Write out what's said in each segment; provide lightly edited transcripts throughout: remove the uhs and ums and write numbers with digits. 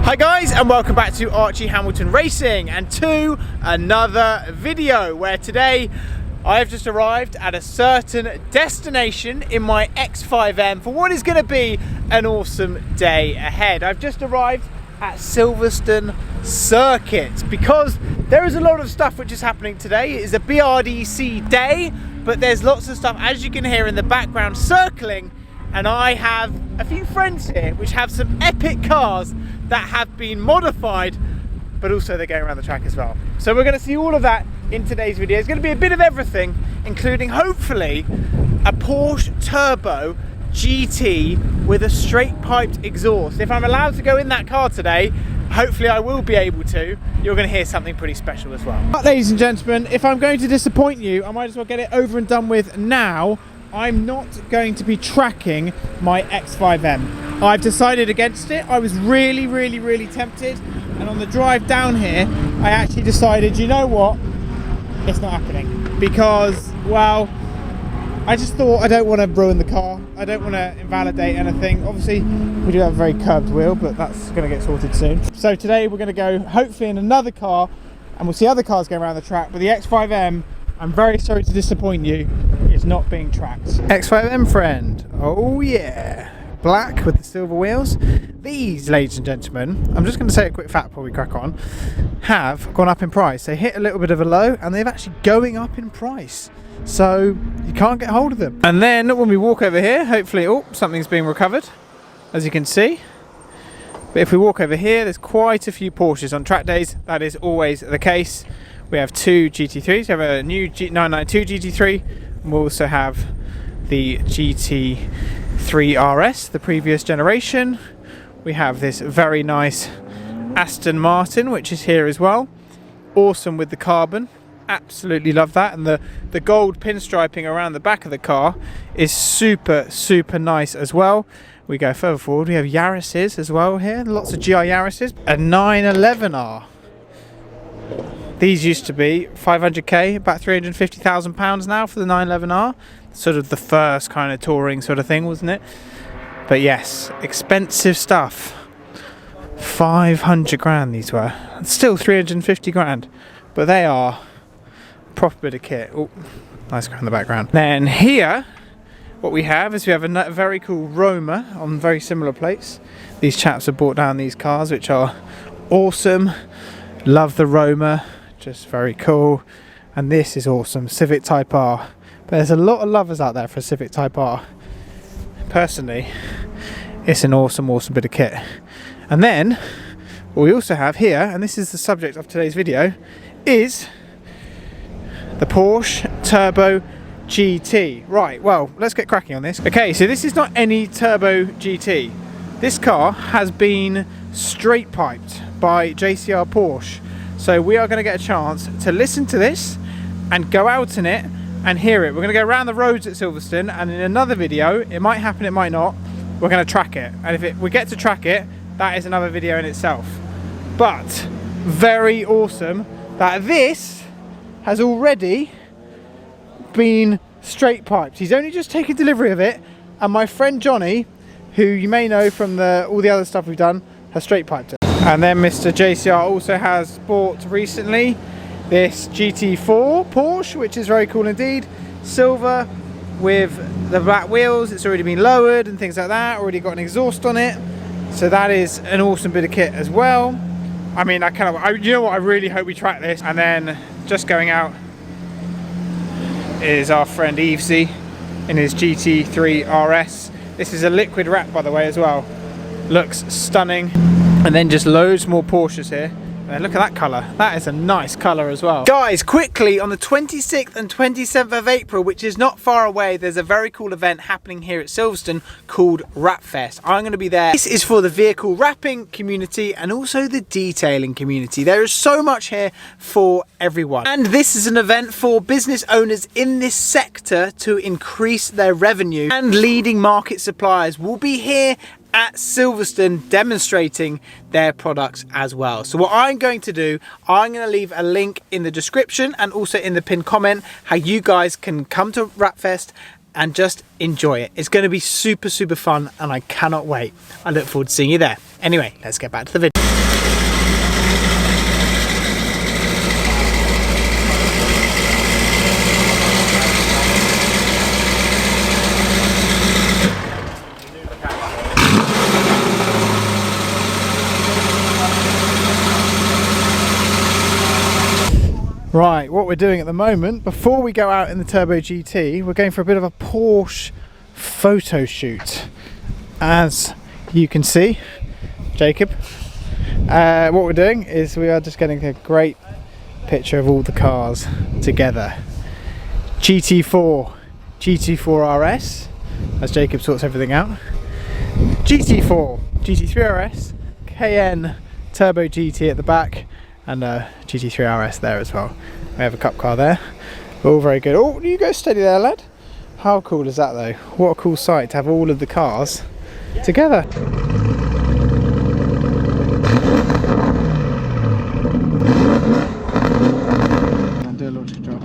Hi guys, and welcome back to Archie Hamilton Racing and to another video where today I have just arrived at a certain destination in my X5M for what is going to be an awesome day ahead. I've just arrived at Silverstone Circuit because there is a lot of stuff which is happening today. It is a BRDC day, but there's lots of stuff, as you can hear in the background, circling, and I have a few friends here which have some epic cars that have been modified, but also they're going around the track as well. So we're going to see all of that in today's video. It's going to be a bit of everything, including hopefully a Porsche Turbo GT with a straight piped exhaust. If I'm allowed to go in that car today, hopefully I will be able to. You're going to hear something pretty special as well. But ladies and gentlemen, if I'm going to disappoint you, I might as well get it over and done with now. I'm not going to be tracking my X5M. I've decided against it. I was really tempted, and on the drive down here I actually decided, you know what, it's not happening, because, well, I just thought I don't want to ruin the car, I don't want to invalidate anything. Obviously we do have a very curved wheel, but that's going to get sorted soon. So today we're going to go hopefully in another car, and we'll see other cars going around the track, but the X5M, I'm very sorry to disappoint you, it's not being tracked. X5M friend, oh yeah, black with the silver wheels. These, ladies and gentlemen, I'm just going to say a quick fact before we crack on, have gone up in price. They hit a little bit of a low and they're actually going up in price, so you can't get hold of them. And then when we walk over here, hopefully, oh, something's being recovered, as you can see. But if we walk over here, there's quite a few Porsches on track days. That is always the case. We have two GT3s. We have a new 992 GT3, and we also have the GT3 RS, the previous generation. We have this very nice Aston Martin, which is here as well. Awesome with the carbon. Absolutely love that. And the gold pinstriping around the back of the car is super nice as well. We go further forward, we have Yaris's as well here. Lots of GI Yaris's. A 911R. These used to be 500k, about £350,000 now for the 911R. Sort of the first kind of touring sort of thing, wasn't it? But yes, expensive stuff. 500 grand these were. Still 350 grand. But they are a proper bit of kit. Oh, nice car in the background. Then here, what we have is we have a very cool Roma on very similar plates. These chaps have brought down these cars, which are awesome. Love the Roma. Just very cool. And this is awesome, Civic Type R. But there's a lot of lovers out there for Civic Type R. Personally, it's an awesome bit of kit. And then what we also have here, and this is the subject of today's video, is the Porsche Turbo GT. Right, well, let's get cracking on this. Okay, so this is not any Turbo GT. This car has been straight piped by JCR Porsche. So we are going to get a chance to listen to this and go out in it and hear it. We're going to go around the roads at Silverstone, and in another video, it might happen, it might not, we're going to track it. And if we get to track it, that is another video in itself. But very awesome that this has already been straight piped. He's only just taken delivery of it, and my friend Johnny, who you may know from all the other stuff we've done, has straight piped it. And then Mr. JCR also has bought recently this GT4 Porsche, which is very cool indeed. Silver with the black wheels. It's already been lowered and things like that. Already got an exhaust on it. So that is an awesome bit of kit as well. I mean, you know what, I really hope we track this. And then just going out is our friend Evesy in his GT3 RS. This is a liquid wrap, by the way, as well. Looks stunning. And then just loads more Porsches here. And look at that colour. That is a nice colour as well. Guys, quickly, on the 26th and 27th of April, which is not far away, there's a very cool event happening here at Silverstone called Wrap Fest. I'm going to be there. This is for the vehicle wrapping community and also the detailing community. There is so much here for everyone. And this is an event for business owners in this sector to increase their revenue. And leading market suppliers will be here at Silverstone demonstrating their products as well. So what I'm going to do, I'm going to leave a link in the description and also in the pinned comment how you guys can come to Wrapfest and just enjoy it. It's going to be super fun and I cannot wait. I look forward to seeing you there. Anyway, let's get back to the video. Right, what we're doing at the moment, before we go out in the Turbo GT, we're going for a bit of a Porsche photo shoot. As you can see, Jacob, what we're doing is we are just getting a great picture of all the cars together. GT4 RS, as Jacob sorts everything out. GT4, GT3 RS, Cayenne Turbo GT at the back, and GT3 RS there as well. We have a cup car there. All very good. Oh, you go steady there, lad. How cool is that though? What a cool sight to have all of the cars together. And do a launch control.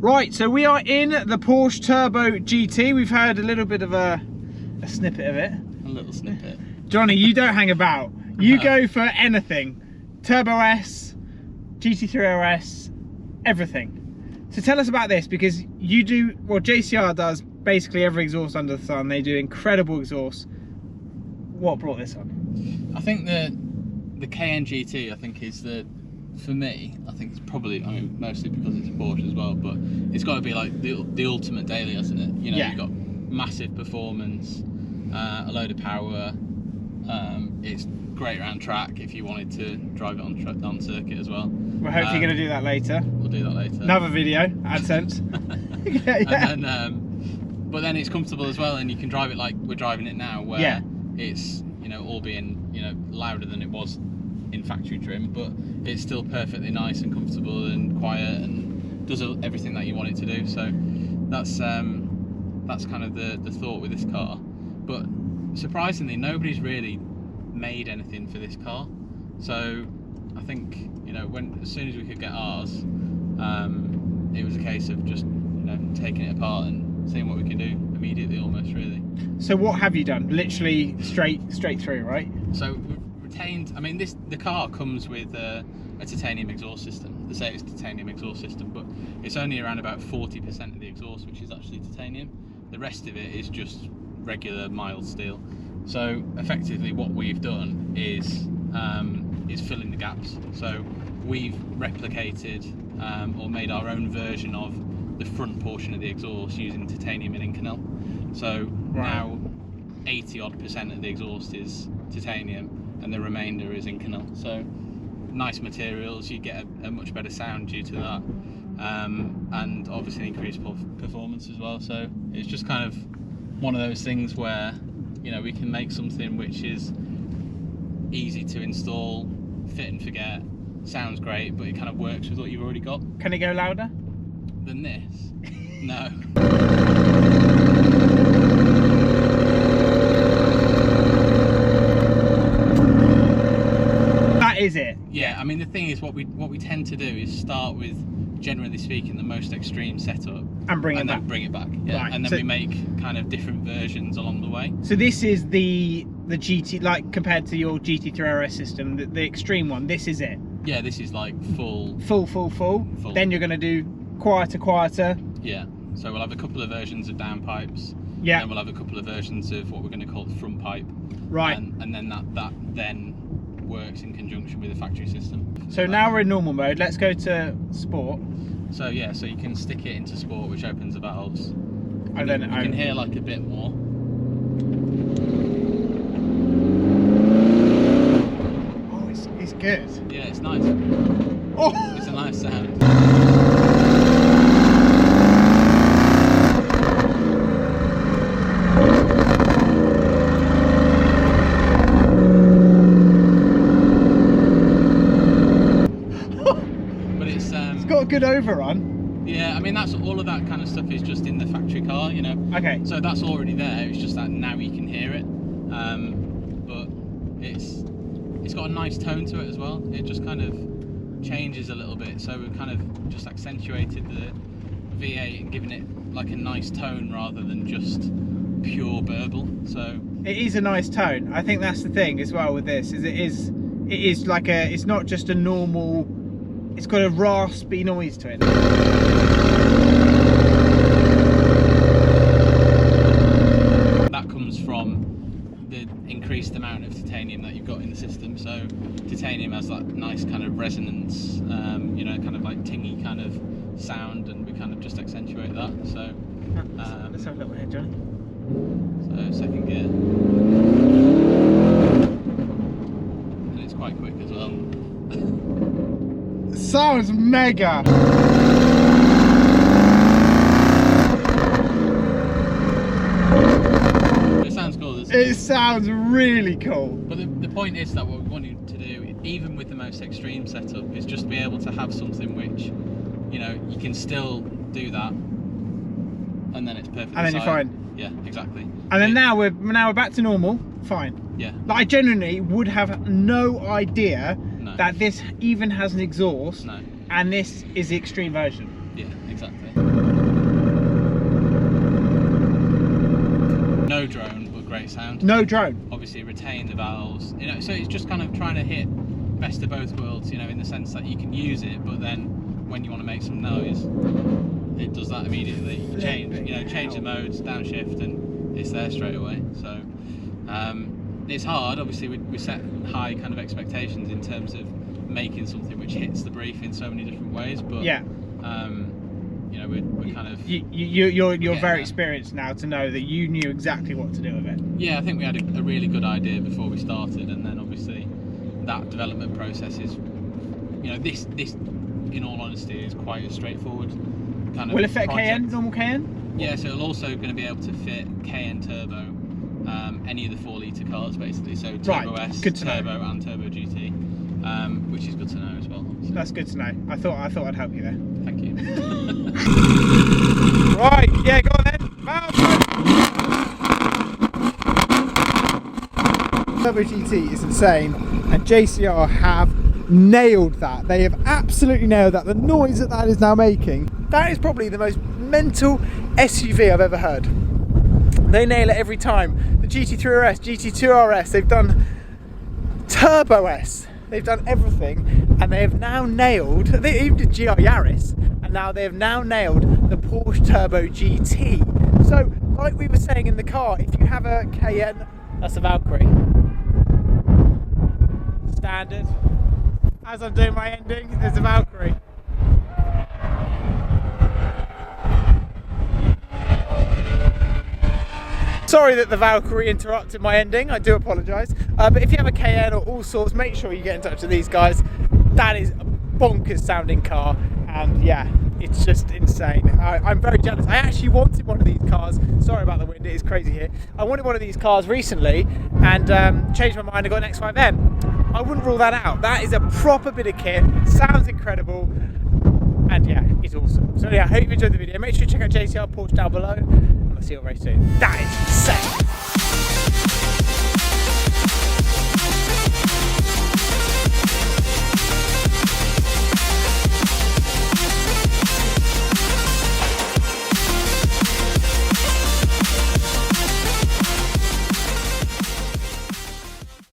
Right, so we are in the Porsche Turbo GT. We've heard a little bit of a snippet of it. A little snippet. Johnny, you don't hang about. You go for anything. Turbo S, GT3 RS, everything. So tell us about this, because you do, well, JCR does basically every exhaust under the sun. They do incredible exhaust. What brought this on? I think the Cayenne GT, I think, is for me, I think it's probably, I mean, mostly because it's a Porsche as well, but it's got to be like the ultimate daily, hasn't it? You know, yeah. You've got massive performance, a load of power. It's great around track if you wanted to drive it on circuit as well. We're hopefully going to do that later. We'll do that later. Another video, AdSense. yeah. And then, but then it's comfortable as well, and you can drive it like we're driving it now, where it's, you know, all being, you know, louder than it was in factory trim, but it's still perfectly nice and comfortable and quiet and does everything that you want it to do. So that's kind of the thought with this car. But surprisingly, nobody's really made anything for this car. So I think, you know, as soon as we could get ours, it was a case of just, you know, taking it apart and seeing what we can do immediately, almost, really. So what have you done? Literally straight through, right? So retained. I mean, the car comes with a titanium exhaust system. They say it's titanium exhaust system, but it's only around about 40% of the exhaust which is actually titanium. The rest of it is just regular mild steel. So effectively, what we've done is fill in the gaps. So we've replicated or made our own version of the front portion of the exhaust using titanium and Inconel. So now 80% of the exhaust is titanium and the remainder is Inconel. So nice materials, you get a much better sound due to that, and obviously increased performance as well. So it's just kind of one of those things where, you know, we can make something which is easy to install, fit and forget, sounds great, but it kind of works with what you've already got. Can it go louder than this? No. That is it. Yeah, I mean, the thing is, what we tend to do is start with, generally speaking, the most extreme setup and bring it back. Yeah. Right. And then we make kind of different versions along the way. So this is the GT, like compared to your GT3 RS system, the extreme one. This is it. Yeah, this is like full. Then you're going to do quieter. Yeah. So we'll have a couple of versions of downpipes. Yeah. And we'll have a couple of versions of what we're going to call the front pipe. Right. And then that then works in conjunction with the factory system. So now we're in normal mode. Let's go to sport. So yeah, so you can stick it into sport, which opens the valves. And then you can hear like a bit more. Oh, it's good. Yeah, it's nice. Oh, it's a nice sound. Good overrun. Yeah, I mean, that's all of that kind of stuff is just in the factory car, you know. Okay. So that's already there. It's just that now you can hear it, but it's got a nice tone to it as well. It just kind of changes a little bit. So we've kind of just accentuated the V8 and given it like a nice tone rather than just pure burble. So it is a nice tone. I think that's the thing as well with this. It is like it's not just a normal. It's got a raspy noise to it. increased amount of titanium that you've got in the system. So titanium has that nice kind of resonance, you know, kind of like tingy kind of sound, and we kind of just accentuate that. So let's have a look here, Johnny. So second gear, and it's quite quick as well. Sounds mega. It sounds cool, doesn't It sounds really cool. But the point is that what we want you to do, even with the most extreme setup, is just be able to have something which, you know, you can still do that, and then it's perfectly And then you're silent. fine. Yeah, exactly. And then now we're back to normal. Fine. Yeah. Like, I genuinely would have no idea No. that this even has an exhaust, No. and this is the extreme version. Yeah, exactly. No drone, but great sound. No drone. Obviously retain the valves, you know, so it's just kind of trying to hit best of both worlds, you know, in the sense that you can use it, but then when you want to make some noise, it does that immediately. You change the modes, downshift, and it's there straight away. So it's hard. Obviously we set high kind of expectations in terms of making something which hits the brief in so many different ways, but yeah, you know, we're kind of you're very experienced now to know that you knew exactly what to do with it. Yeah, I think we had a really good idea before we started, and then obviously that development process is, you know, this in all honesty is quite a straightforward kind of Will it fit a project. Cayenne, normal Cayenne? Yeah, so it'll also going to be able to fit Cayenne turbo, any of the 4-litre cars basically, so Turbo Right, S, good to know. Turbo and Turbo GT, which is good to know as well. So, That's good to know. I thought I'd help you there. thank you. Right, yeah, go on then. Turbo GT is insane, and JCR have nailed that. They have absolutely nailed that. The noise that is now making, that is probably the most mental SUV I've ever heard. They nail it every time. The GT3 RS, GT2 RS, they've done Turbo S, they've done everything, and they have now nailed, they even did GR Yaris, and now they have now nailed the Porsche Turbo GT. So, like we were saying in the car, if you have a Cayenne, that's a Valkyrie. Standard. As I'm doing my ending, there's a Valkyrie. Sorry that the Valkyrie interrupted my ending, I do apologise. But if you have a Cayenne or all sorts, make sure you get in touch with these guys. That is a bonkers sounding car, and yeah, it's just insane. I'm very jealous. I actually wanted one of these cars. Sorry about the wind, it is crazy here. I wanted one of these cars recently and changed my mind and got an X5M. I wouldn't rule that out. That is a proper bit of kit, sounds incredible, and yeah, it's awesome. So yeah, I hope you enjoyed the video. Make sure you check out JCR Porsche down below, and I'll see you all very soon. That is insane.